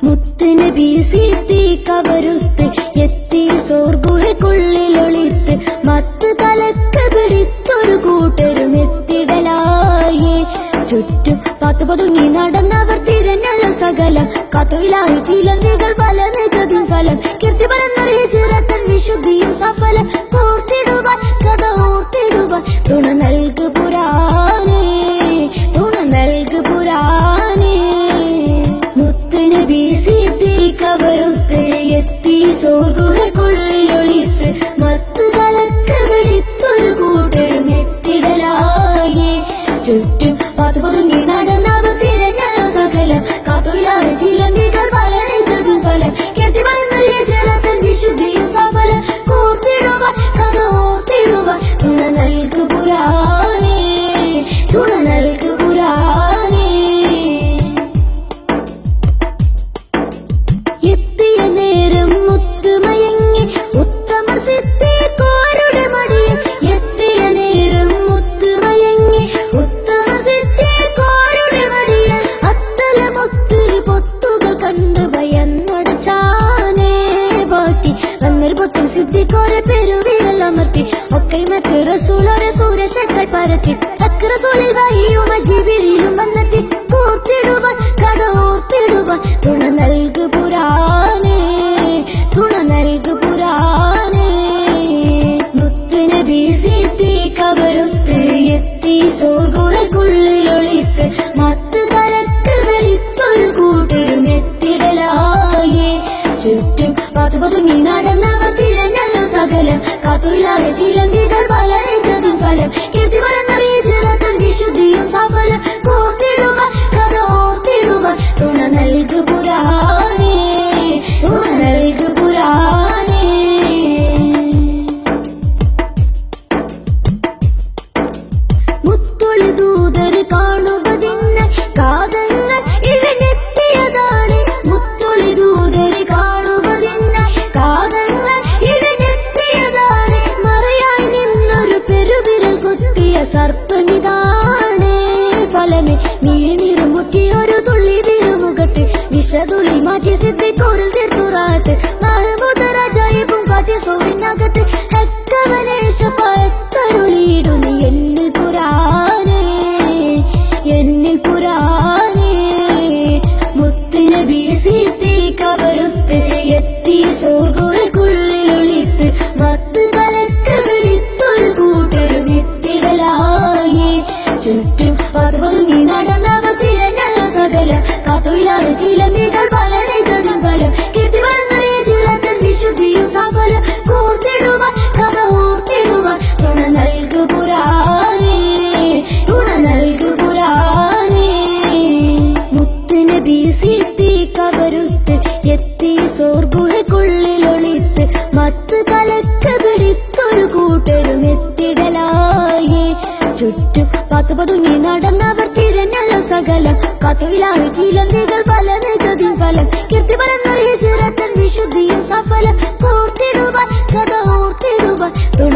മുത്തുനബി സിദ്ദീഖവരുത്ത് എത്തി സോർഗുഹയ്ക്കുള്ളിലൊളിത്ത് മത്ത് തലക്ക് പിടിത്തൊരു കൂട്ടരും എത്തിടലായേ. ചുറ്റും പതുങ്ങി നടന്നവർ തിരഞ്ഞല്ലോ സകലം. കഥയിലായി ചിലന്തികൾ പല നികതിൻ ഫലം. കീർത്തി പരന്നൊരു ഹിജ്റത്തൻ വിശുദ്ധിയും സഫലം. ഓർത്തിടുവാൻ കഥ ഓർത്തിടുവാൻ തുണ നൽകു പുരാനേ, തുണ നൽകു പുരാനേ. മുത്തുനബി സിദ്ദീഖവരുത്ത് എത്തി സോർഗുഹയ്ക്കുള്ളിലൊളിത്ത് മത്ത് തലക്ക് പിടിത്തൊരു കൂട്ടരും എത്തിടലായേ. ചുറ്റും പതുങ്ങി നടന്നവർ തിരഞ്ഞല്ലോ സകലം. കാത്തുയിലാതെ ചിലന്തികൾ പല നികതും ഫലം. കീർത്തി പരന്നൊരു ഹിജ്റത്തൻ വിശുദ്ധിയും സഫലം. ഓർത്തിടുവാൻ കഥ ഓർത്തിടുവാൻ തുണ നൽകു പുരാനേ, തുണ നൽകു പുരാനേ. എത്തിയ നേരം മുത്തുമയങ്ങി ഉത്തമർ സിദ്ദീഖുമാരുടെ മടിയിൽ. എത്തിയ നേരം മുത്തുമയങ്ങി ഉത്തമർ സിദ്ദീഖുമാരുടെ മടിയിൽ. അത്തലമൊത്തിരി പൊത്തുകൾ കണ്ട് ഭയന്നടച്ചാനേ ബാക്കി വന്നൊരു പൊത്തിൽ സിദ്ദീഖോരെ പെരുവിരലമർത്തി. ഒക്കെ മറ്റ് റസൂലോരെ സൂര്യശക്കൾ പരത്തി. തക്ക് റസൂലിൽ വഹിയും ജിബ്രീലും വന്നെത്തി. ഓർത്തിടുവാൻ കഥ ഓർത്തിടുവാൻ തുണ നൽകു പുരാനേ, തുണ നൽകു പുരാനേ. മുത്തുനബി സിദ്ദീഖവരുത്ത് എത്തി സോർഗുഹയ്ക്കുള്ളിലൊളിത്ത് മത്ത് തലക്ക് വെളിത്തൊരു കൂട്ടരും എത്തിടലായേ. ചുറ്റും പതുങ്ങി നടന്നവർ തിരഞ്ഞല്ലോ സകലം. കാത്തുയിലാതെ ചിലന്തികൾ പല നികതും ഫലം. കീർത്തി പരന്നൊരു ഹിജ്റത്തൻ വിശുദ്ധിയും സഫലം. ഓർത്തിടുവാൻ കഥ ഓർത്തിടുവാൻ തുണ നൽകു പുരാനേ, തുണ നൽകു പുരാനേ. മുത്തൊളി ദൂതർ കാണുവതിന് കാതങ്ങൾ ഇഴഞ്ഞെത്തിയതാണ്. മുത്തൊളി ദൂതർ കാണുവതിന് കാതങ്ങൾ ഇഴഞ്ഞെത്തിയതാണ്. മറയായി നിന്നൊരു പെരുവിരൽ കുത്തിയ സർപ്പനിതാണേ ഫലമേ. നീ നിറുമുറ്റിയൊരു തുള്ളി തിരുമുഖത്ത് വിഷതുള്ളി മാറ്റി സിദ്ദീഖോരിൽ തീർത്തുറാത്ത്. മഹ്മൂദ് രാജായിബും കാറ്റിയ സോറിനകത്ത് ഹക്കവനേശപ്പയത്തരുളിയിടു നീ എന്നിൽ പുരാനേ, എന്നിൽ പുരാനേ. മുത്തുനബി സിദ്ദീഖവരുത്ത് എത്തി സോർഗുഹയ്ക്കുള്ളിലൊളിത്ത് മത്ത് തലക്ക് പിടിത്തൊരു കൂട്ടരും എത്തിടലായേ. ചുറ്റും പതുങ്ങി നടന്നവർ തിരഞ്ഞല്ലോ സകലം. കാത്തുയിലാതെ ചിലന്തികൾ പല നികതും ഫലം. കീർത്തി പരന്നൊരു ഹിജ്റത്തൻ വിശുദ്ധിയും സഫലം. ഓർത്തിടുവാൻ കഥ ഓർത്തിടുവാൻ തുണ നൽകു പുരാനേ, തുണ നൽകു പുരാനേ. മുത്തുനബി സിദ്ദീഖവരുത്ത് എത്തി സോർഗുഹയ്ക്കുള്ളിലൊളിത്ത് മത്ത് തലക്ക് പിടിത്തൊരു കൂട്ടരും എത്തിടലായേ. ചുറ്റും പതുങ്ങി നടന്നവർ തിരഞ്ഞല്ലോ സകലം. കാത്തുയിലാതെ ചിലന്തികൾ പല നികതും ഫലം. കീർത്തി പരന്നൊരു ഹിജ്റത്തൻ വിശുദ്ധിയും സഫലം. ഓർത്തിടുവാൻ കഥ ഓർത്തിടുവാൻ തുണ